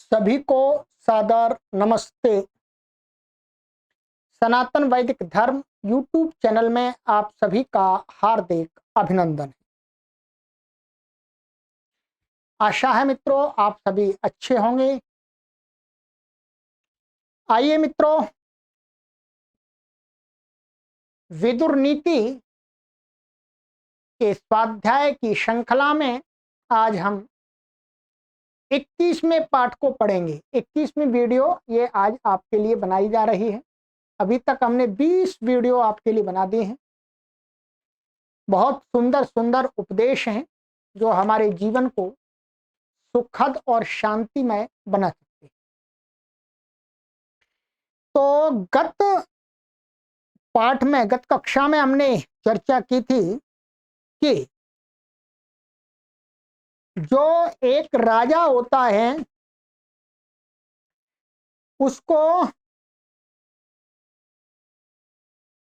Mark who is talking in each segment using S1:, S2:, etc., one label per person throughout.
S1: सभी को सादर नमस्ते। सनातन वैदिक धर्म यूट्यूब चैनल में आप सभी का हार्दिक अभिनंदन। आशा है मित्रों आप सभी अच्छे होंगे। आइए मित्रों, विदुर नीति के स्वाध्याय की श्रृंखला में आज हम 21वें पाठ को पढ़ेंगे। 21वीं वीडियो ये आज आपके लिए बनाई जा रही है। अभी तक हमने 20 वीडियो आपके लिए बना दी हैं। बहुत सुंदर सुंदर उपदेश हैं जो हमारे जीवन को सुखद और शांतिमय बना सकते हैं। तो गत कक्षा में हमने चर्चा की थी कि जो एक राजा होता है उसको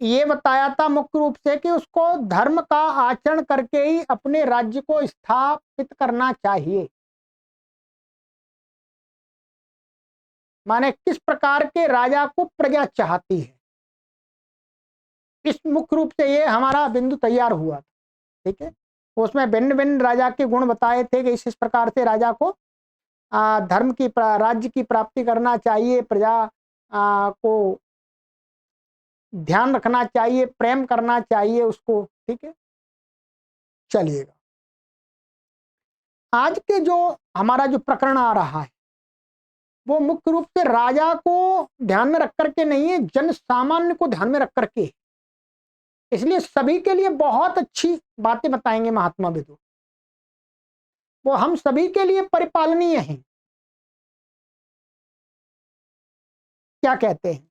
S1: ये बताया था मुख्य रूप से कि उसको धर्म का आचरण करके ही अपने राज्य को स्थापित करना चाहिए। माने किस प्रकार के राजा को प्रजा चाहती है, इस मुख्य रूप से ये हमारा बिंदु तैयार हुआ था। ठीक है, उसमें भिन्न भिन्न राजा के गुण बताए थे कि इस प्रकार से राजा को धर्म की राज्य की प्राप्ति करना चाहिए, प्रजा को ध्यान रखना चाहिए, प्रेम करना चाहिए उसको। ठीक है, चलिएगा आज के जो हमारा जो प्रकरण आ रहा है वो मुख्य रूप से राजा को ध्यान में रख करके नहीं है, जन सामान्य को ध्यान में रख करके। इसलिए सभी के लिए बहुत अच्छी बातें बताएंगे महात्मा विदुर, वो हम सभी के लिए परिपालनीय हैं। क्या कहते हैं?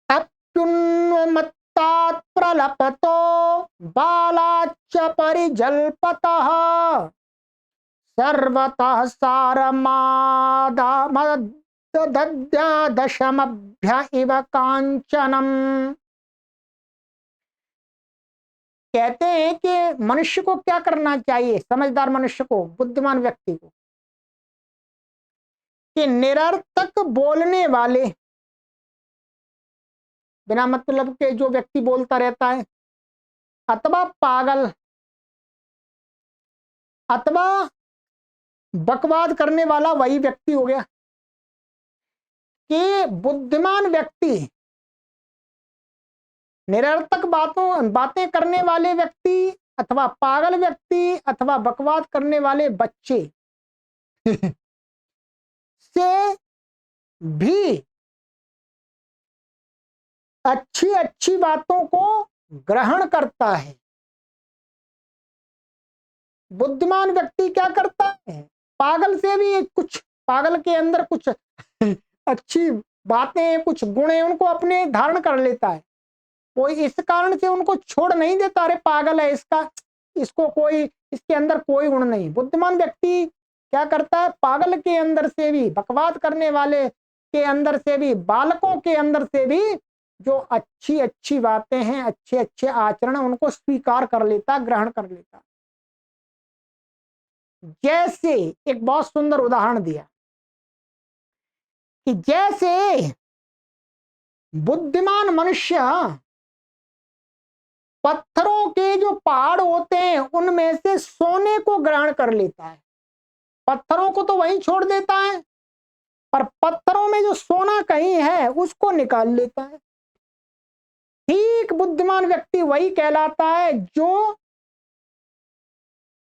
S1: अत्युन्मत्तात् प्रलपतो बालाच्च परिजल्पतः सर्वतः सारमादमदशमभ्य इव कांचनम। कहते हैं कि मनुष्य को क्या करना चाहिए, समझदार मनुष्य को, बुद्धिमान व्यक्ति को, कि निरर्थक बोलने वाले, बिना मतलब के जो व्यक्ति बोलता रहता है, अथवा पागल अथवा बकवाद करने वाला वही व्यक्ति हो गया। कि बुद्धिमान व्यक्ति, निरर्थक बातें करने वाले व्यक्ति अथवा पागल व्यक्ति अथवा बकवाद करने वाले बच्चे से भी अच्छी अच्छी बातों को ग्रहण करता है। बुद्धिमान व्यक्ति क्या करता है, पागल से भी कुछ, पागल के अंदर कुछ अच्छी बातें, कुछ गुण है, उनको अपने धारण कर लेता है। कोई इस कारण से उनको छोड़ नहीं देता, अरे पागल है, इसको कोई, इसके अंदर कोई गुण नहीं। बुद्धिमान व्यक्ति क्या करता है, पागल के अंदर से भी, बकवाद करने वाले के अंदर से भी, बालकों के अंदर से भी जो अच्छी अच्छी बातें हैं, अच्छे अच्छे आचरण, उनको स्वीकार कर लेता, ग्रहण कर लेता। जैसे एक बहुत सुंदर उदाहरण दिया कि जैसे बुद्धिमान मनुष्य पत्थरों के जो पहाड़ होते हैं उनमें से सोने को ग्रहण कर लेता है। पत्थरों को तो वहीं छोड़ देता है, पर पत्थरों में जो सोना कहीं है उसको निकाल लेता है। ठीक बुद्धिमान व्यक्ति वही कहलाता है जो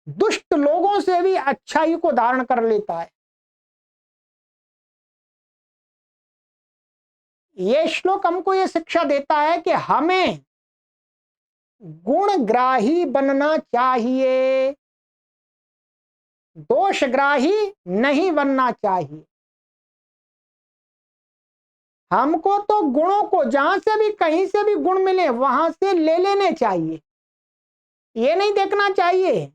S1: दुष्ट लोगों से भी अच्छाई को धारण कर लेता है। यह श्लोक हमको यह शिक्षा देता है कि हमें गुणग्राही बनना चाहिए, दोषग्राही नहीं बनना चाहिए। हमको तो गुणों को जहां से भी, कहीं से भी गुण मिले वहां से ले लेने चाहिए। ये नहीं देखना चाहिए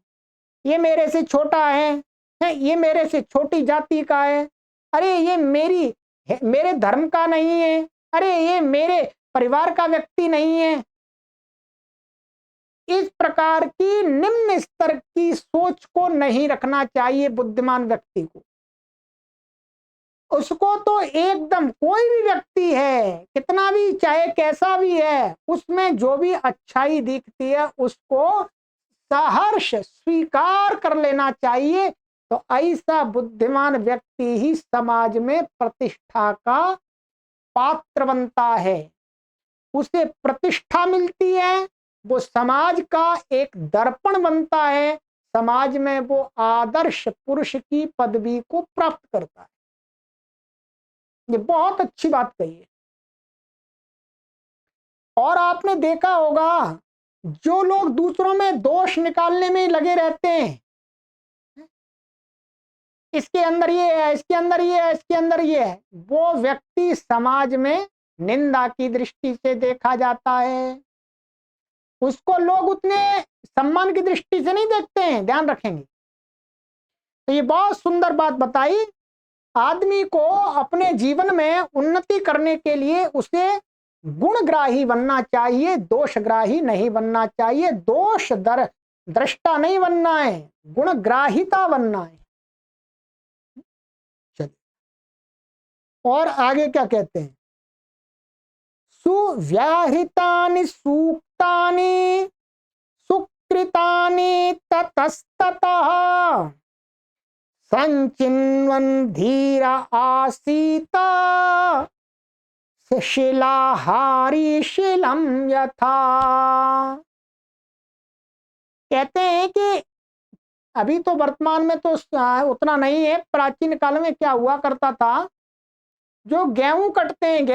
S1: ये मेरे से छोटा है, ये मेरे से छोटी जाति का है, अरे ये मेरे धर्म का नहीं है, अरे ये मेरे परिवार का व्यक्ति नहीं है। इस प्रकार की निम्न स्तर की सोच को नहीं रखना चाहिए बुद्धिमान व्यक्ति को। उसको तो एकदम कोई भी व्यक्ति है, कितना भी चाहे कैसा भी है, उसमें जो भी अच्छाई दिखती है उसको सहर्ष स्वीकार कर लेना चाहिए। तो ऐसा बुद्धिमान व्यक्ति ही समाज में प्रतिष्ठा का पात्र बनता है, उसे प्रतिष्ठा मिलती है, वो समाज का एक दर्पण बनता है, समाज में वो आदर्श पुरुष की पदवी को प्राप्त करता है। ये बहुत अच्छी बात कही है। और आपने देखा होगा जो लोग दूसरों में दोष निकालने में लगे रहते हैं, इसके अंदर ये है, इसके अंदर ये है, इसके अंदर ये है, वो व्यक्ति समाज में निंदा की दृष्टि से देखा जाता है। उसको लोग उतने सम्मान की दृष्टि से नहीं देखते हैं, ध्यान रखेंगे। तो ये बहुत सुंदर बात बताई। आदमी को अपने जीवन में उन्नति करने के लिए उसे गुणग्राही बनना चाहिए, दोषग्राही नहीं बनना चाहिए। दोष दृष्टा नहीं बनना है, गुणग्राहिता बनना है। चलिए और आगे क्या कहते हैं, सुव्याहृतानि सूक्तानि सुकृतानि ततस्ततः संचिन्वन् धीर आसीत शिलाहारी शिलम यथा। कहते हैं कि अभी तो वर्तमान में तो उतना नहीं है, प्राचीन काल में क्या हुआ करता था, जो गेहूं कटते हैं,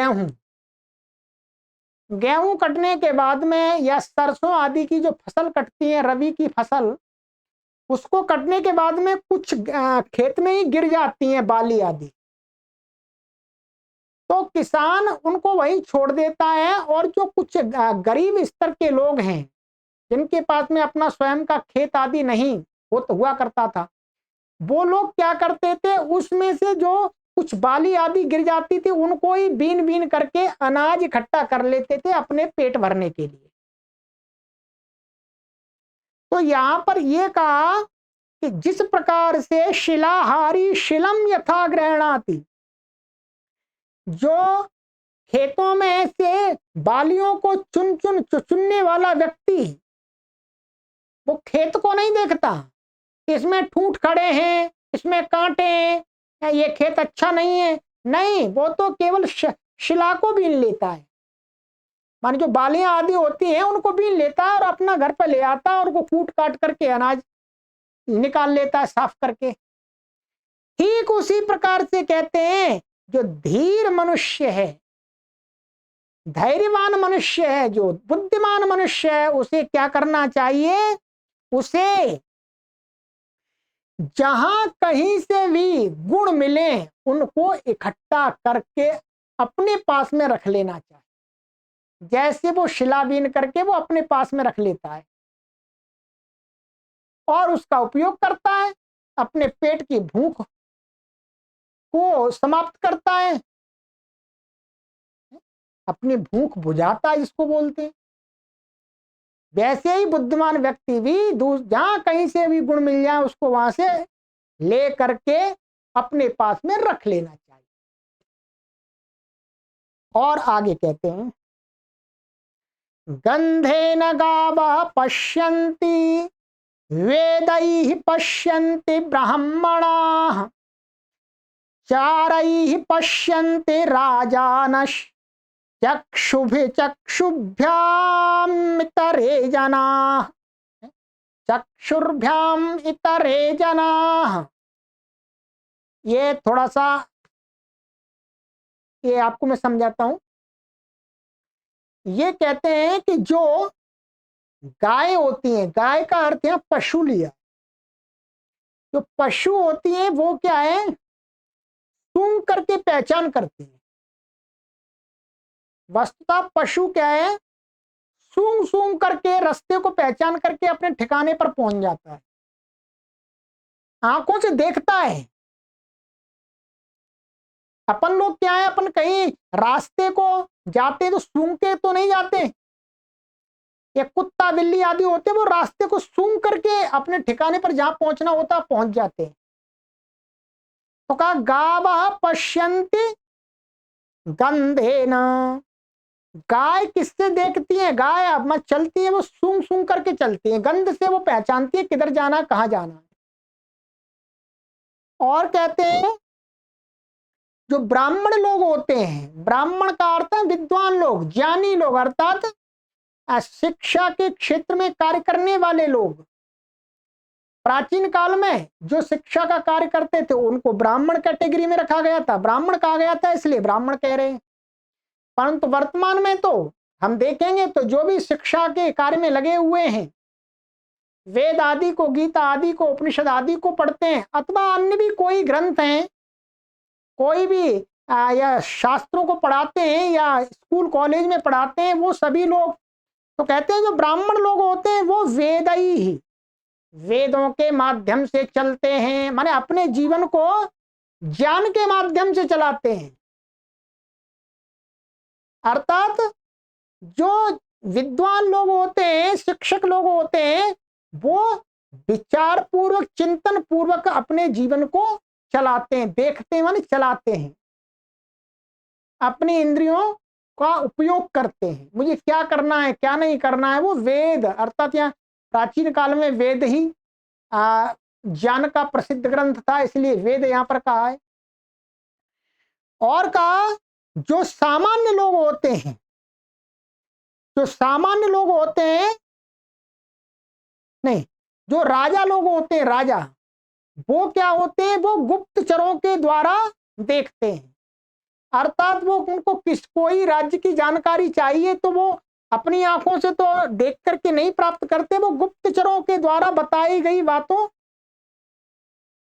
S1: गेहूं कटने के बाद में या सरसों आदि की जो फसल कटती है, रबी की फसल, उसको कटने के बाद में कुछ खेत में ही गिर जाती हैं बाली आदि, तो किसान उनको वही छोड़ देता है। और जो कुछ गरीब स्तर के लोग हैं जिनके पास में अपना स्वयं का खेत आदि नहीं हुआ करता था, वो लोग क्या करते थे, उसमें से जो कुछ बाली आदि गिर जाती थी उनको ही बीन बीन करके अनाज इकट्ठा कर लेते थे अपने पेट भरने के लिए। तो यहां पर यह कहा कि जिस प्रकार से शिलाहारी शिलम यथा ग्रहणाति, जो खेतों में से बालियों को चुनने वाला व्यक्ति, वो खेत को नहीं देखता, इसमें ठूंठ खड़े हैं, इसमें कांटे हैं, ये खेत अच्छा नहीं है, नहीं, वो तो केवल शिला को बीन लेता है, माने जो बालियां आदि होती हैं उनको बीन लेता है और अपना घर पे ले आता है और वो कूट काट करके अनाज निकाल लेता है साफ करके। ठीक उसी प्रकार से कहते हैं जो धीर मनुष्य है, धैर्यवान मनुष्य है, जो बुद्धिमान मनुष्य है, उसे क्या करना चाहिए, उसे जहां कहीं से भी गुण मिले उनको इकट्ठा करके अपने पास में रख लेना चाहिए। जैसे वो शिला बीन करके वो अपने पास में रख लेता है और उसका उपयोग करता है, अपने पेट की भूख को समाप्त करता है, अपनी भूख बुझाता है जिसको बोलते हैं। वैसे ही बुद्धिमान व्यक्ति भी जहां कहीं से भी गुण मिल जाए उसको वहां से ले करके अपने पास में रख लेना चाहिए। और आगे कहते हैं, गंधे न गावः पश्यन्ति वेदैः पश्यन्ति ब्राह्मणाः चारैः पश्यन्ति राजानश् चक्षुभ्याम इतरे जनाः, चक्षुर्भ्याम इतरे जनाः। ये थोड़ा सा ये आपको मैं समझाता हूं। ये कहते हैं कि जो गाय होती है, गाय का अर्थ है पशु लिया, जो पशु होती है वो क्या है, सूंघ करके पहचान करती है। वस्तुतः पशु क्या है, सूंघ सूंघ करके रास्ते को पहचान करके अपने ठिकाने पर पहुंच जाता है, आंखों से देखता है। अपन लोग क्या है, अपन कहीं रास्ते को जाते तो सूंघ के तो नहीं जाते, ये कुत्ता बिल्ली आदि होते हैं, वो रास्ते को सूंघ करके अपने ठिकाने पर जहां पहुंचना होता पहुंच जाते हैं। तो कहा गावः पश्यन्ति गंधेन, गाय किससे देखती है? गाय अब मत चलती है, वो सूंघ सूंघ करके चलती है, गंध से वो पहचानती है किधर जाना कहां जाना है। और कहते हैं जो ब्राह्मण लोग होते हैं, ब्राह्मण का अर्थ है विद्वान लोग, ज्ञानी लोग, अर्थात शिक्षा के क्षेत्र में कार्य करने वाले लोग। प्राचीन काल में जो शिक्षा का कार्य करते थे उनको ब्राह्मण कैटेगरी में रखा गया था, ब्राह्मण कहा गया था, इसलिए ब्राह्मण कह रहे हैं। परंतु वर्तमान में तो हम देखेंगे तो जो भी शिक्षा के कार्य में लगे हुए हैं, वेद आदि को, गीता आदि को, उपनिषद आदि को पढ़ते हैं, अथवा अन्य भी कोई ग्रंथ हैं, कोई भी या शास्त्रों को पढ़ाते हैं या स्कूल कॉलेज में पढ़ाते हैं, वो सभी लोग तो कहते हैं जो ब्राह्मण लोग होते हैं वो वेदई ही, वेदों के माध्यम से चलते हैं, माने अपने जीवन को ज्ञान के माध्यम से चलाते हैं। अर्थात जो विद्वान लोग होते हैं, शिक्षक लोग होते हैं, वो विचार पूर्वक, चिंतन पूर्वक अपने जीवन को चलाते हैं, देखते हैं माने चलाते हैं, अपनी इंद्रियों का उपयोग करते हैं, मुझे क्या करना है क्या नहीं करना है। वो वेद, अर्थात यहाँ प्राचीन काल में वेद ही ज्ञान का प्रसिद्ध ग्रंथ था, इसलिए वेद यहां पर कहा है। और कहा जो सामान्य लोग होते हैं, जो सामान्य लोग होते हैं, नहीं, जो राजा लोग होते हैं, राजा, वो क्या होते हैं? वो गुप्तचरों के द्वारा देखते हैं। अर्थात वो उनको कोई राज्य की जानकारी चाहिए तो वो अपनी आंखों से तो देख करके नहीं प्राप्त करते, वो गुप्तचरों के द्वारा बताई गई बातों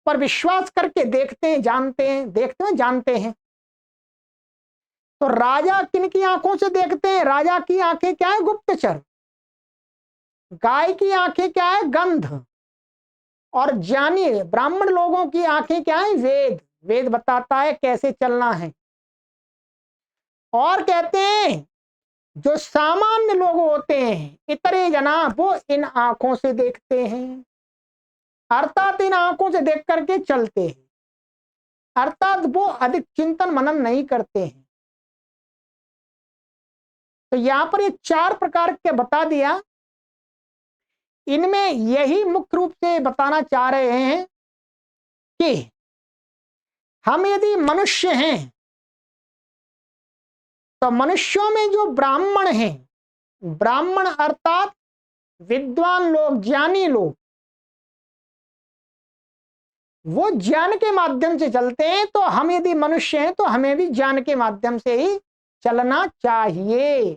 S1: पर विश्वास करके देखते हैं, जानते हैं, देखते हैं, जानते हैं। तो राजा किन की आंखों से देखते हैं? राजा की आंखें क्या है? गुप्तचर। गाय की आंखें क्या है? गंध। और ज्ञानी ब्राह्मण लोगों की आंखें क्या है? वेद। वेद बताता है कैसे चलना है। और कहते हैं जो सामान्य लोग होते हैं, इतरे जना, वो इन आंखों से देखते हैं, अर्थात इन आंखों से देख करके चलते हैं, अर्थात वो अधिक चिंतन मनन नहीं करते हैं। तो यहां पर ये 4 प्रकार के बता दिया। इनमें यही मुख्य रूप से बताना चाह रहे हैं कि हम यदि मनुष्य हैं तो मनुष्यों में जो ब्राह्मण हैं, ब्राह्मण अर्थात विद्वान लोग, ज्ञानी लोग, वो ज्ञान के माध्यम से चलते हैं। तो हम यदि मनुष्य हैं तो हमें भी ज्ञान के माध्यम से ही चलना चाहिए।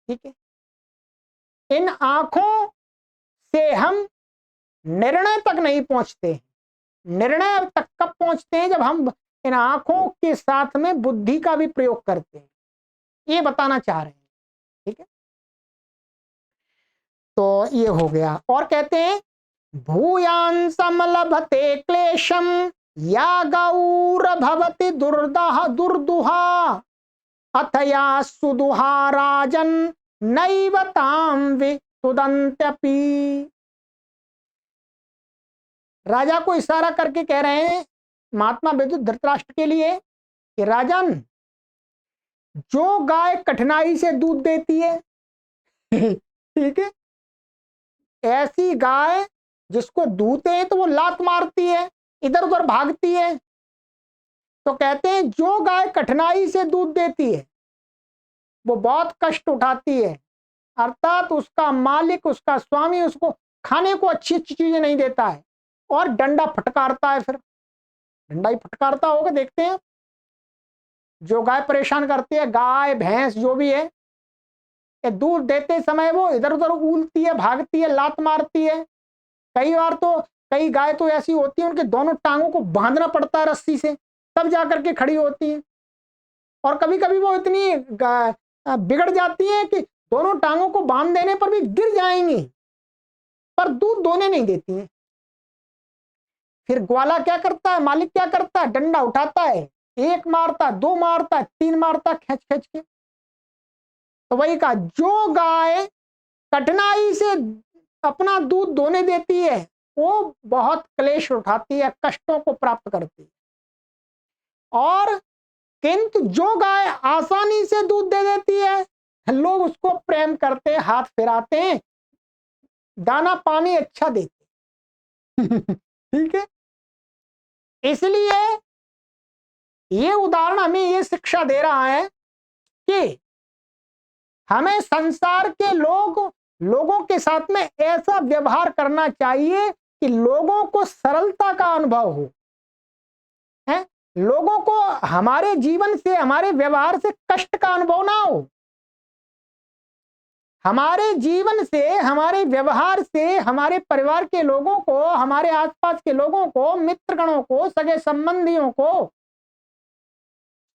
S1: ठीक है, इन आंखों से हम निर्णय तक नहीं पहुंचते। निर्णय तक कब पहुंचते हैं? जब हम इन आंखों के साथ में बुद्धि का भी प्रयोग करते हैं, ये बताना चाह रहे हैं। ठीक है, तो ये हो गया। और कहते हैं भूयांसम लभते क्लेशम या गौर भवति दुर्दुहा अथया सुदुहा राजन नैव ताम वितुदन्त्यपि। राजा को इशारा करके कह रहे हैं महात्मा विदुर धृतराष्ट्र के लिए कि राजन, जो गाय कठिनाई से दूध देती है ठीक है, ऐसी गाय जिसको दूते हैं तो वो लात मारती है, इधर उधर भागती है। तो कहते हैं जो गाय कठिनाई से दूध देती है वो बहुत कष्ट उठाती है, अर्थात उसका मालिक, उसका स्वामी उसको खाने को अच्छी अच्छी चीजें नहीं देता है और डंडा फटकारता है। फिर डंडा ही फटकारता होगा, देखते हैं। जो गाय परेशान करती है, गाय भैंस जो भी है, दूध देते समय वो इधर उधर उलती है, भागती है, लात मारती है। कई बार तो कई गाय तो ऐसी होती है उनके दोनों टांगों को बांधना पड़ता है रस्सी से, तब जाकर के खड़ी होती है। और कभी कभी वो इतनी बिगड़ जाती है कि दोनों टांगों को बांध देने पर भी गिर जाएंगी, पर दूध दोने नहीं देती है। फिर ग्वाला क्या करता है, मालिक क्या करता है? डंडा उठाता है, 1 मारता, 2 मारता, 3 मारता, खींच खींच के। तो वही कहा, जो गाय कठिनाई से अपना दूध दोने देती है, वो बहुत क्लेश उठाती है, कष्टों को प्राप्त करती है। और किंतु जो गाय आसानी से दूध दे देती है, लोग उसको प्रेम करते, हाथ फिराते हैं, दाना पानी अच्छा देते। ठीक है, इसलिए ये उदाहरण हमें ये शिक्षा दे रहा है कि हमें संसार के लोगों के साथ में ऐसा व्यवहार करना चाहिए कि लोगों को सरलता का अनुभव हो, है, लोगों को हमारे जीवन से, हमारे व्यवहार से कष्ट का अनुभव ना हो। हमारे जीवन से, हमारे व्यवहार से हमारे परिवार के लोगों को, हमारे आसपास के लोगों को, मित्रगणों को, सगे संबंधियों को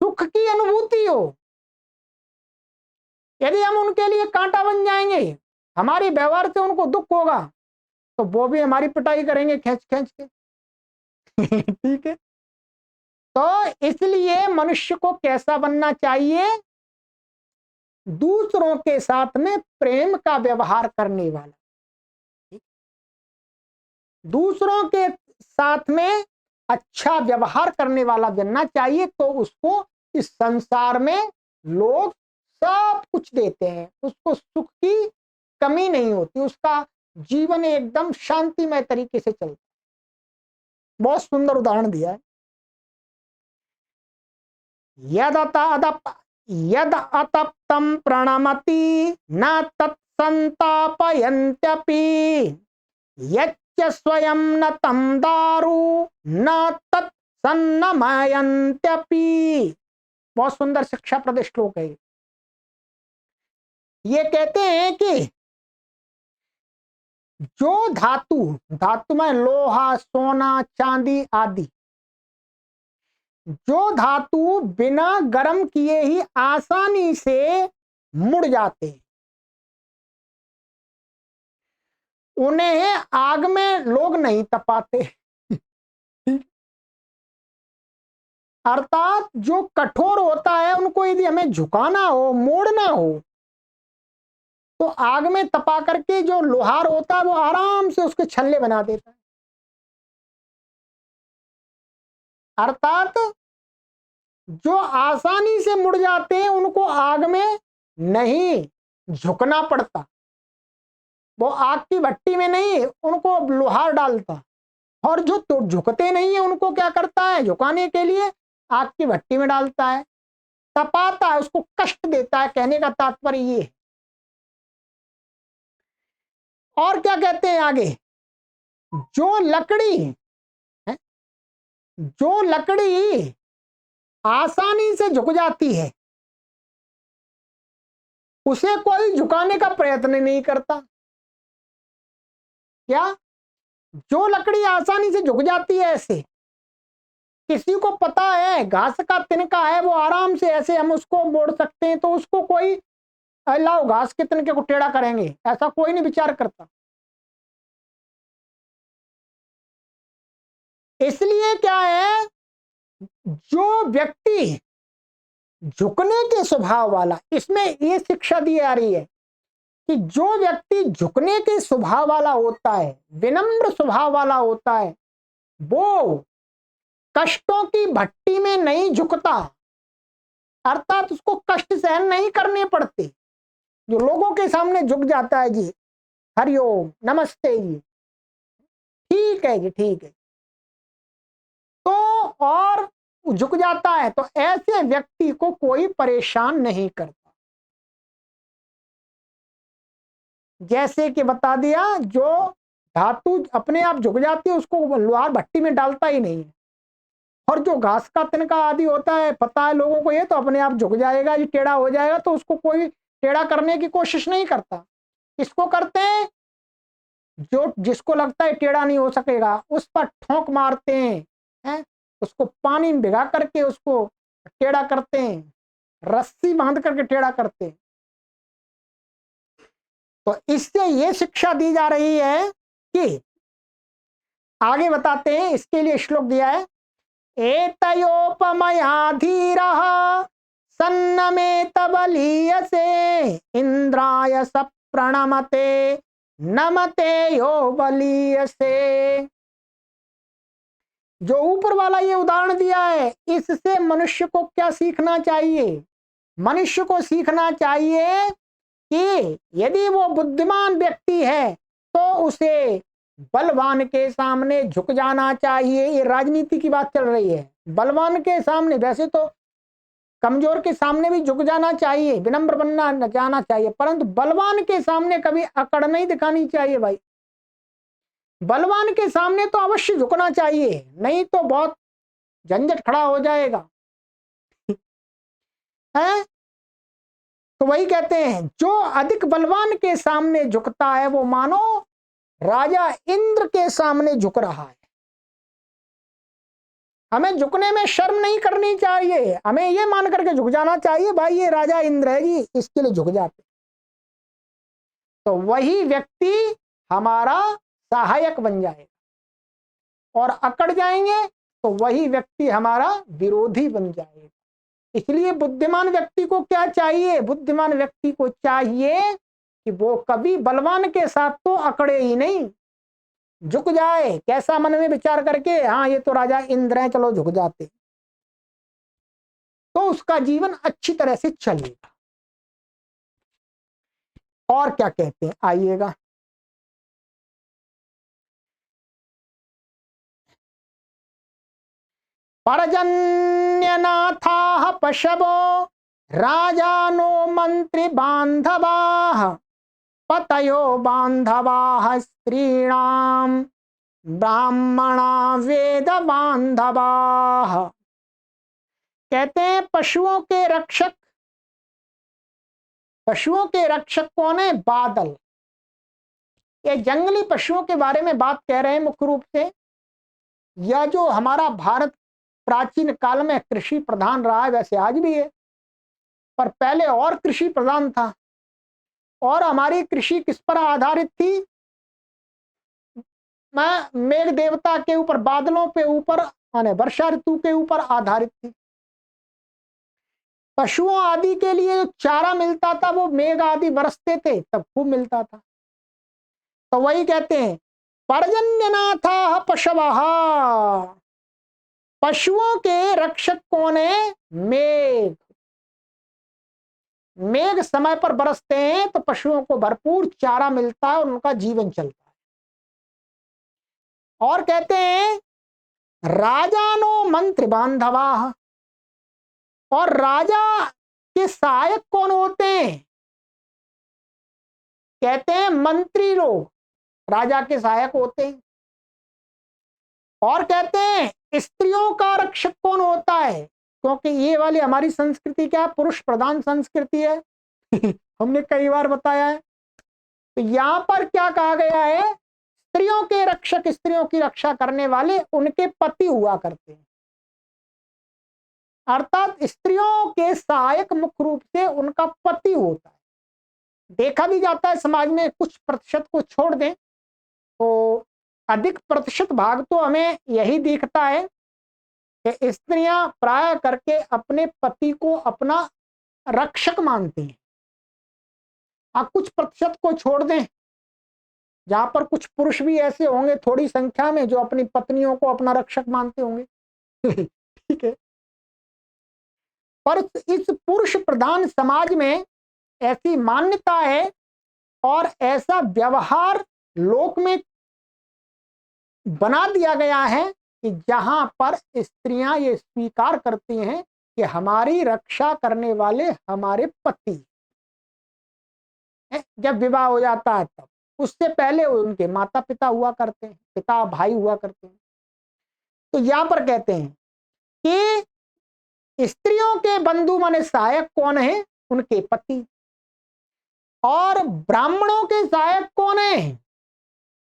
S1: सुख की अनुभूति हो। यदि हम उनके लिए कांटा बन जाएंगे, हमारे व्यवहार से उनको दुख होगा, तो वो भी हमारी पिटाई करेंगे खींच खींच के। ठीक है, तो इसलिए मनुष्य को कैसा बनना चाहिए? दूसरों के साथ में प्रेम का व्यवहार करने वाला, दूसरों के साथ में अच्छा व्यवहार करने वाला बनना चाहिए। तो उसको इस संसार में लोग सब कुछ देते हैं, उसको सुख की कमी नहीं होती, उसका जीवन एकदम शांतिमय तरीके से चलता है। बहुत सुंदर उदाहरण दिया है। यद अतप्तम प्रणमति न तत्संतापयन्त्यपि, यच्च स्वयं न तम दारु न तत्सन्नमयन्त्यपि। बहुत सुंदर शिक्षा प्रद श्लोक है। ये कहते हैं कि जो धातु में लोहा, सोना, चांदी आदि, जो धातु बिना गर्म किए ही आसानी से मुड़ जाते हैं, उन्हें आग में लोग नहीं तपाते। अर्थात जो कठोर होता है, उनको यदि हमें झुकाना हो, मोड़ना हो, तो आग में तपा करके जो लोहार होता है वो आराम से उसके छल्ले बना देता है। अर्थात जो आसानी से मुड़ जाते हैं उनको आग में नहीं झुकना पड़ता, वो आग की भट्टी में नहीं उनको लोहार डालता। और जो तो झुकते नहीं है उनको क्या करता है? झुकाने के लिए आग की भट्टी में डालता है, तपाता है, उसको कष्ट देता है। कहने का तात्पर्य ये है। और क्या कहते हैं आगे? जो लकड़ी है, जो लकड़ी आसानी से झुक जाती है, उसे कोई झुकाने का प्रयत्न नहीं करता। क्या? जो लकड़ी आसानी से झुक जाती है, ऐसे किसी को पता है घास का तिनका है, वो आराम से ऐसे हम उसको मोड़ सकते हैं, तो उसको कोई लाओ घास के तिनके को टेढ़ा करेंगे, ऐसा कोई नहीं विचार करता। इसलिए क्या है, जो व्यक्ति झुकने के स्वभाव वाला, इसमें ये शिक्षा दी जा रही है कि जो व्यक्ति झुकने के स्वभाव वाला होता है, विनम्र स्वभाव वाला होता है, वो कष्टों की भट्टी में नहीं झुकता। अर्थात उसको कष्ट सहन नहीं करने पड़ते। जो लोगों के सामने झुक जाता है, जी हरिओम नमस्ते जी, ठीक है जी, ठीक है, तो और झुक जाता है, तो ऐसे व्यक्ति को कोई परेशान नहीं करता। जैसे कि बता दिया, जो धातु अपने आप झुक जाती है उसको लोहार भट्टी में डालता ही नहीं है। और जो घास का तिनका आदि होता है, पता है लोगों को ये, तो अपने आप झुक जाएगा, ये टेढ़ा हो जाएगा, तो उसको कोई टेढ़ा करने की कोशिश नहीं करता। इसको करते हैं जो जिसको लगता है टेढ़ा नहीं हो सकेगा, उस पर ठोंक मारते हैं, उसको पानी में भिगा करके उसको टेढ़ा करते हैं, रस्सी बांध करके टेढ़ा करते हैं। तो इससे ये शिक्षा दी जा रही है कि आगे बताते हैं, इसके लिए श्लोक दिया है, एतयोपमया धीरः सन्नमेत बलीयसे इंद्राय प्रणमते नमते यो बलीयसे। जो ऊपर वाला ये उदाहरण दिया है, इससे मनुष्य को क्या सीखना चाहिए? मनुष्य को सीखना चाहिए कि यदि वो बुद्धिमान व्यक्ति है तो उसे बलवान के सामने झुक जाना चाहिए। ये राजनीति की बात चल रही है। बलवान के सामने, वैसे तो कमजोर के सामने भी झुक जाना चाहिए, विनम्र बनना जाना चाहिए, परंतु बलवान के सामने कभी अकड़ नहीं दिखानी चाहिए भाई। बलवान के सामने तो अवश्य झुकना चाहिए, नहीं तो बहुत झंझट खड़ा हो जाएगा है। तो वही कहते हैं, जो अधिक बलवान के सामने झुकता है वो मानो राजा इंद्र के सामने झुक रहा है। हमें झुकने में शर्म नहीं करनी चाहिए, हमें ये मान करके झुक जाना चाहिए भाई ये राजा इंद्र है जी, इसके लिए झुक जाते। तो वही व्यक्ति हमारा सहायक बन जाएगा, और अकड़ जाएंगे तो वही व्यक्ति हमारा विरोधी बन जाएगा। इसलिए बुद्धिमान व्यक्ति को क्या चाहिए? बुद्धिमान व्यक्ति को चाहिए कि वो कभी बलवान के साथ तो अकड़े ही नहीं, झुक जाए। कैसा मन में विचार करके, हाँ ये तो राजा इंद्र है, चलो झुक जाते, तो उसका जीवन अच्छी तरह से चलेगा। और क्या कहते हैं, आइएगा। पर्जन्यनाथाः पशवो राजानो मंत्री बांधवाः पतयो बांधवाः स्त्रीणाम ब्राह्मणा वेद बांधवाः। कहते हैं पशुओं के रक्षक, पशुओं के रक्षक कौन है? बादल। ये जंगली पशुओं के बारे में बात कह रहे हैं मुख्य रूप से। यह जो हमारा भारत प्राचीन काल में कृषि प्रधान रहा है, वैसे आज भी है, पर पहले और कृषि प्रधान था। और हमारी कृषि किस पर आधारित थी? मेघ देवता के ऊपर, बादलों पे ऊपर, माने वर्षा ऋतु के ऊपर आधारित थी। पशुओं आदि के लिए जो चारा मिलता था वो मेघ आदि बरसते थे तब खूब मिलता था। तो वही कहते हैं पर्जन्यनाथाः पशवः, पशुओं के रक्षक कौन है? मेघ। मेघ समय पर बरसते हैं तो पशुओं को भरपूर चारा मिलता है और उनका जीवन चलता है। और कहते हैं राजानो मंत्री बांधवाः, और राजा के सहायक कौन होते हैं? कहते हैं मंत्री लोग राजा के सहायक होते हैं। और कहते हैं स्त्रियों का रक्षक कौन होता है? क्योंकि ये वाली हमारी संस्कृति क्या, पुरुष प्रधान संस्कृति है हमने कई बार बताया है। तो यहां पर क्या कहा गया है? स्त्रियों के रक्षक, स्त्रियों की रक्षा करने वाले उनके पति हुआ करते हैं। अर्थात स्त्रियों के सहायक मुख्य रूप से उनका पति होता है। देखा भी जाता है समाज में, कुछ प्रतिशत को छोड़ दें तो अधिक प्रतिशत भाग तो हमें यही दिखता है कि स्त्रियां प्राय करके अपने पति को अपना रक्षक मानती हैं। हाँ, कुछ प्रतिशत को छोड़ दें, जहां पर कुछ पुरुष भी ऐसे होंगे थोड़ी संख्या में जो अपनी पत्नियों को अपना रक्षक मानते होंगे ठीक है। पर इस पुरुष प्रधान समाज में ऐसी मान्यता है और ऐसा व्यवहार लोक में बना दिया गया है कि जहां पर स्त्रियां ये स्वीकार करती हैं कि हमारी रक्षा करने वाले हमारे पति हैं। जब विवाह हो जाता है तब, उससे पहले उनके माता पिता हुआ करते हैं, पिता भाई हुआ करते हैं। तो यहां पर कहते हैं कि स्त्रियों के बंधु माने सहायक कौन है? उनके पति। और ब्राह्मणों के सहायक कौन है?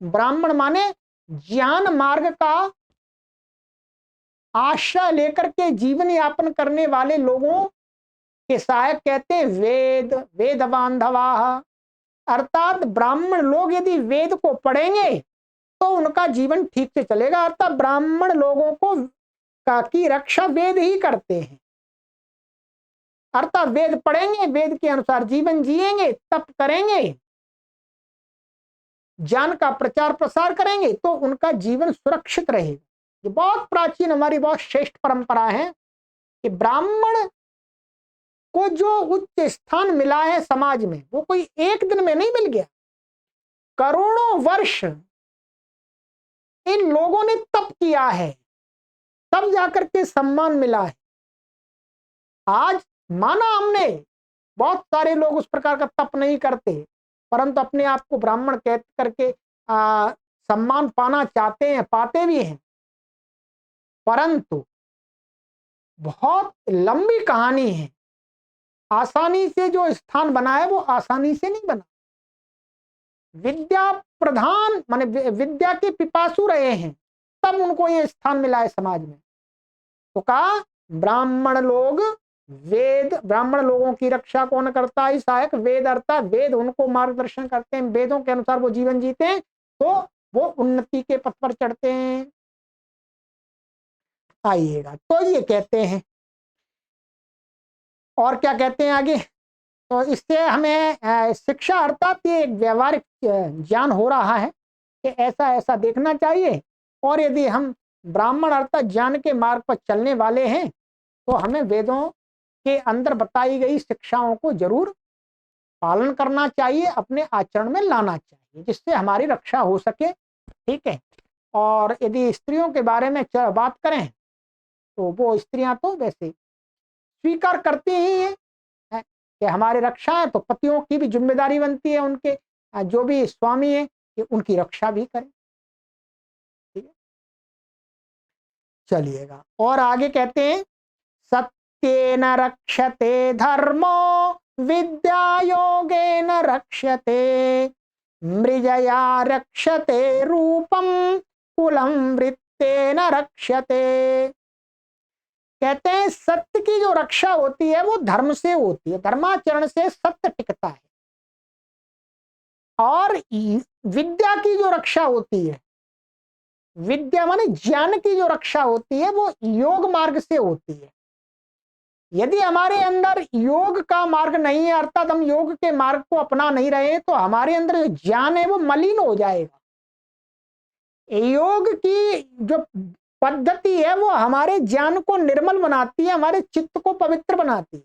S1: ब्राह्मण माने ज्ञान मार्ग का आश्रय लेकर के जीवन यापन करने वाले लोगों के सहायक कहते हैं वेद, वेद बांधवाः। अर्थात ब्राह्मण लोग यदि वेद को पढ़ेंगे तो उनका जीवन ठीक से चलेगा। अर्थात ब्राह्मण लोगों को की रक्षा वेद ही करते हैं। अर्थात वेद पढ़ेंगे, वेद के अनुसार जीवन जिएंगे, तप करेंगे ज्ञान का प्रचार प्रसार करेंगे तो उनका जीवन सुरक्षित रहेगा। ये बहुत प्राचीन हमारी बहुत श्रेष्ठ परंपरा है कि ब्राह्मण को जो उच्च स्थान मिला है समाज में वो कोई एक दिन में नहीं मिल गया, करोड़ों वर्ष इन लोगों ने तप किया है, तब जाकर के सम्मान मिला है। आज माना हमने बहुत सारे लोग उस प्रकार का तप नहीं करते, परंतु अपने आप को ब्राह्मण कह करके सम्मान पाना चाहते हैं, पाते भी हैं, परंतु बहुत लंबी कहानी है। आसानी से जो स्थान बना है वो आसानी से नहीं बना। विद्या प्रधान माने विद्या के पिपासु रहे हैं तब उनको ये स्थान मिला है समाज में। तो कहा ब्राह्मण लोग वेद, ब्राह्मण लोगों की रक्षा कौन करता है? सहायक वेद, अर्थात वेद उनको मार्गदर्शन करते हैं, वेदों के अनुसार वो जीवन जीते हैं तो वो उन्नति के पथ पर चढ़ते हैं। आइएगा तो ये कहते हैं, और क्या कहते हैं आगे? तो इससे हमें शिक्षा अर्थात ये एक व्यवहारिक ज्ञान हो रहा है कि ऐसा ऐसा देखना चाहिए, और यदि हम ब्राह्मण अर्थात ज्ञान के मार्ग पर चलने वाले हैं तो हमें वेदों के अंदर बताई गई शिक्षाओं को जरूर पालन करना चाहिए, अपने आचरण में लाना चाहिए, जिससे हमारी रक्षा हो सके। ठीक है। और यदि स्त्रियों के बारे में बात करें तो वो स्त्रियां तो वैसे स्वीकार करती ही है कि हमारी रक्षा है, तो पतियों की भी जिम्मेदारी बनती है, उनके जो भी स्वामी है कि उनकी रक्षा भी करें। ठीक है, चलिएगा और आगे कहते हैं सत्येन रक्षते धर्मो विद्या योगेन रक्षते मृजया रक्षते रूपम कुलम वृत्तेन रक्षते। कहते हैं सत्य की जो रक्षा होती है वो धर्म से होती है, धर्माचरण से सत्य टिकता है। और विद्या की जो रक्षा होती है, विद्या माने ज्ञान की जो रक्षा होती है वो योग मार्ग से होती है। यदि हमारे अंदर योग का मार्ग नहीं है, अर्थात हम योग के मार्ग को अपना नहीं रहे, तो हमारे अंदर जो ज्ञान है वो मलिन हो जाएगा। योग की जो पद्धति है वो हमारे ज्ञान को निर्मल बनाती है, हमारे चित्त को पवित्र बनाती है।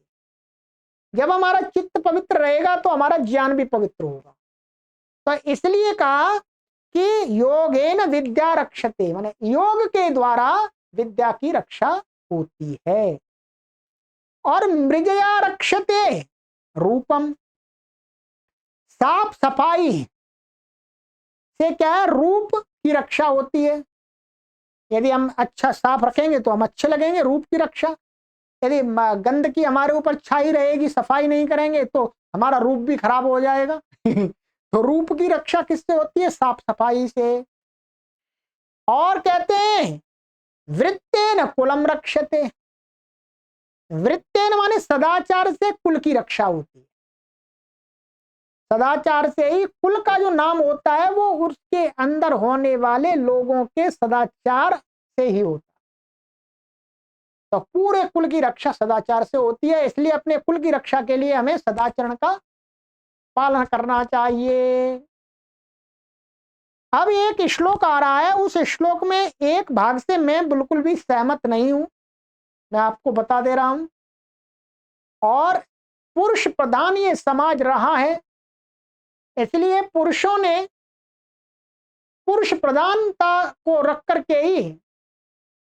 S1: जब हमारा चित्त पवित्र रहेगा तो हमारा ज्ञान भी पवित्र होगा। तो इसलिए कहा कि योगेन विद्या रक्षते, माने योग के द्वारा विद्या की रक्षा होती है। और मृजया रक्षते रूपम, साफ सफाई से क्या है? रूप की रक्षा होती है। यदि हम अच्छा साफ रखेंगे तो हम अच्छे लगेंगे, रूप की रक्षा। यदि गंदगी हमारे ऊपर छाई रहेगी, सफाई नहीं करेंगे तो हमारा रूप भी खराब हो जाएगा। तो रूप की रक्षा किससे होती है? साफ सफाई से। और कहते हैं वृत्तेन कुलम रक्षते, वृत्तेन माने सदाचार से कुल की रक्षा होती है। सदाचार से ही कुल का जो नाम होता है वो उसके अंदर होने वाले लोगों के सदाचार से ही होता है। तो पूरे कुल की रक्षा सदाचार से होती है, इसलिए अपने कुल की रक्षा के लिए हमें सदाचरण का पालन करना चाहिए। अब एक श्लोक आ रहा है, उस श्लोक में एक भाग से मैं बिल्कुल भी सहमत नहीं हूं, मैं आपको बता दे रहा हूं। और पुरुष प्रधान ये समाज रहा है, इसलिए पुरुषों ने पुरुष प्रधानता को रख करके ही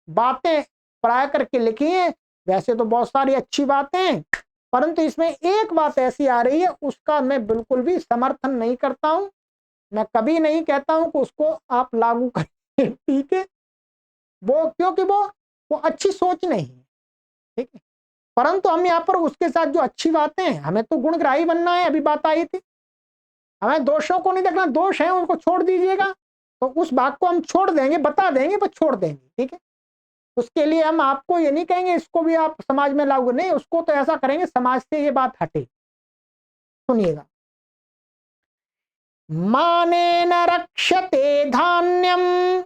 S1: बातें प्राय करके लिखी हैं। वैसे तो बहुत सारी अच्छी बातें हैं, परंतु इसमें एक बात ऐसी आ रही है उसका मैं बिल्कुल भी समर्थन नहीं करता हूं। मैं कभी नहीं कहता हूं कि उसको आप लागू करें, ठीक है, वो क्योंकि वो अच्छी सोच नहीं है, ठीक है। परंतु हम यहाँ पर उसके साथ जो अच्छी बातें हैं, हमें तो गुणग्राही बनना है। अभी बात आई थी, हमें दोषों को नहीं देखना, दोष है उनको छोड़ दीजिएगा, तो उस भाग को हम छोड़ देंगे, बता देंगे पर छोड़ देंगे, ठीक है। उसके लिए हम आपको ये नहीं कहेंगे इसको भी आप समाज में लागू, नहीं, उसको तो ऐसा करेंगे समाज से ये बात हटे। सुनिएगा, मानेन रक्षते धान्यम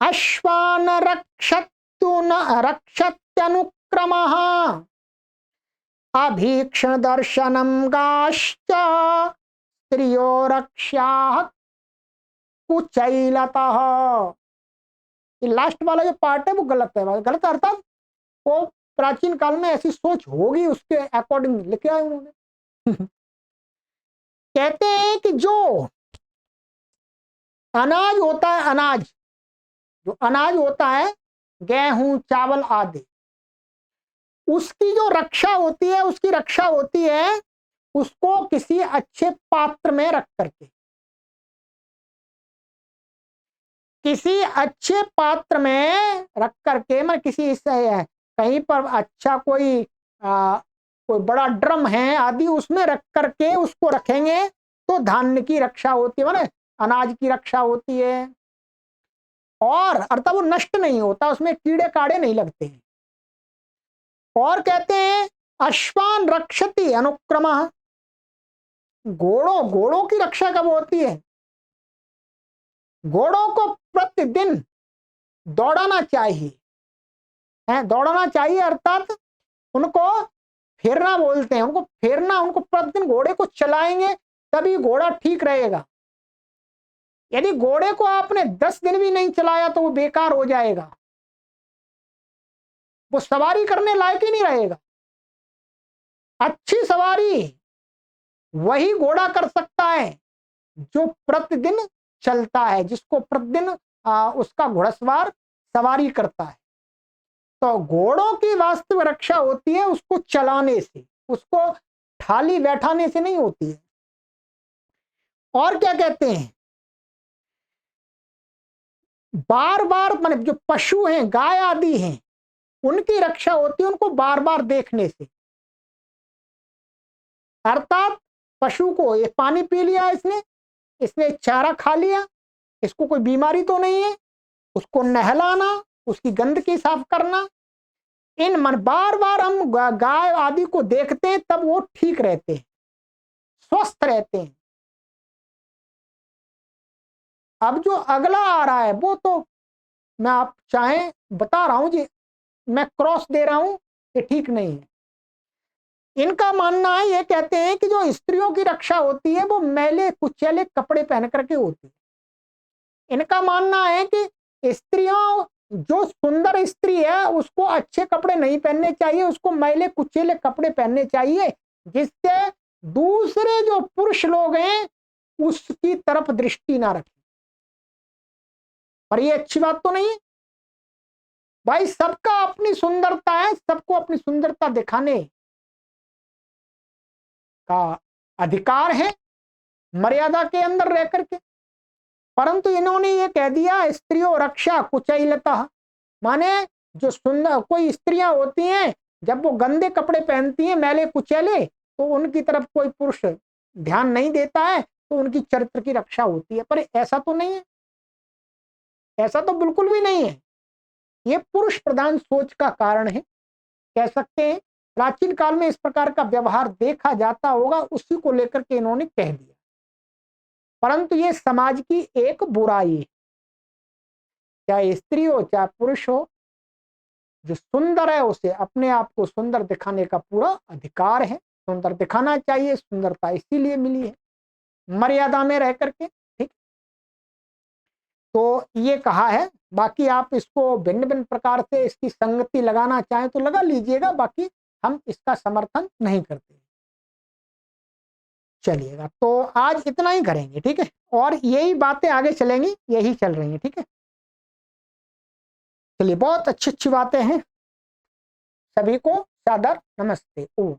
S1: अश्वान रक्षतु न रक्षत्यनुक्रमः अभीक्षण दर्शनम गाश्च स्त्रियो रक्षा कुचैलतः। ये लास्ट वाला जो पार्ट है वो गलत है, गलत अर्थात वो प्राचीन काल में ऐसी सोच होगी उसके अकॉर्डिंग लिखे आए उन्होंने। कहते हैं कि जो अनाज होता है, अनाज, जो अनाज होता है, गेहूं चावल आदि, उसकी जो रक्षा होती है, उसकी रक्षा होती है उसको किसी अच्छे पात्र में रख करके, किसी अच्छे पात्र में रख करके, मैं किसी कहीं पर अच्छा कोई कोई बड़ा ड्रम है आदि, उसमें रख करके उसको रखेंगे तो धान्य की रक्षा होती है, माने अनाज की रक्षा होती है, और अर्थात वो नष्ट नहीं होता, उसमें कीड़े काड़े नहीं लगते हैं। और कहते हैं अश्वान रक्षति अनुक्रमः, घोड़ों की रक्षा कब होती है? घोड़ों को प्रतिदिन दौड़ाना चाहिए, है दौड़ाना चाहिए, अर्थात उनको फेरना बोलते हैं, उनको फेरना, उनको प्रतिदिन घोड़े को चलाएंगे तभी घोड़ा ठीक रहेगा। यदि घोड़े को आपने 10 दिन भी नहीं चलाया तो वो बेकार हो जाएगा, वो सवारी करने लायक ही नहीं रहेगा। अच्छी सवारी वही घोड़ा कर सकता है जो प्रतिदिन चलता है, जिसको प्रतिदिन उसका घोड़सवार सवारी करता है। तो घोड़ों की वास्तविक रक्षा होती है उसको चलाने से, उसको ठाली बैठाने से नहीं होती है। और क्या कहते हैं, बार बार माने जो पशु हैं, गाय आदि हैं, उनकी रक्षा होती है उनको बार बार देखने से, अर्थात पशु को ये पानी पी लिया, इसने चारा खा लिया, इसको कोई बीमारी तो नहीं है, उसको नहलाना, उसकी गंदगी साफ करना, इन मन बार बार हम गाय आदि को देखते हैं तब वो ठीक रहते हैं, स्वस्थ रहते हैं। अब जो अगला आ रहा है वो तो मैं आप चाहें बता रहा हूं जी, मैं क्रॉस दे रहा हूं, ये ठीक नहीं है। इनका मानना है, ये कहते हैं कि जो स्त्रियों की रक्षा होती है वो मैले कुचैले कपड़े पहन करके होती है। इनका मानना है कि स्त्रियों, जो सुंदर स्त्री है उसको अच्छे कपड़े नहीं पहनने चाहिए, उसको मैले कुचैले कपड़े पहनने चाहिए, जिससे दूसरे जो पुरुष लोग हैं उसकी तरफ दृष्टि ना रखें। पर ये अच्छी बात तो नहीं है भाई, सबका अपनी सुंदरता है, सबको अपनी सुंदरता दिखाने का अधिकार है मर्यादा के अंदर रह करके। परंतु इन्होंने ये कह दिया स्त्रियों रक्षा कुचैलता, माने जो सुंदर कोई स्त्रियां होती हैं जब वो गंदे कपड़े पहनती हैं मैले कुचैले, तो उनकी तरफ कोई पुरुष ध्यान नहीं देता है, तो उनकी चरित्र की रक्षा होती है। पर ऐसा तो नहीं है, ऐसा तो बिल्कुल भी नहीं है। ये पुरुष प्रधान सोच का कारण है, कह सकते हैं प्राचीन काल में इस प्रकार का व्यवहार देखा जाता होगा, उसी को लेकर के इन्होंने कह दिया। परंतु ये समाज की एक बुराई है, चाहे स्त्री हो चाहे पुरुष हो, जो सुंदर है उसे अपने आप को सुंदर दिखाने का पूरा अधिकार है, सुंदर दिखाना चाहिए, सुंदरता इसीलिए मिली है मर्यादा में रह करके, ठीक। तो ये कहा है, बाकी आप इसको भिन्न भिन्न प्रकार से इसकी संगति लगाना चाहें तो लगा लीजिएगा, बाकी हम इसका समर्थन नहीं करते। चलिएगा, तो आज इतना ही करेंगे, ठीक है, और यही बातें आगे चलेंगी, यही चल रही हैं, ठीक है। चलिए, बहुत अच्छी अच्छी बातें हैं। सभी को सादर नमस्ते। ओम।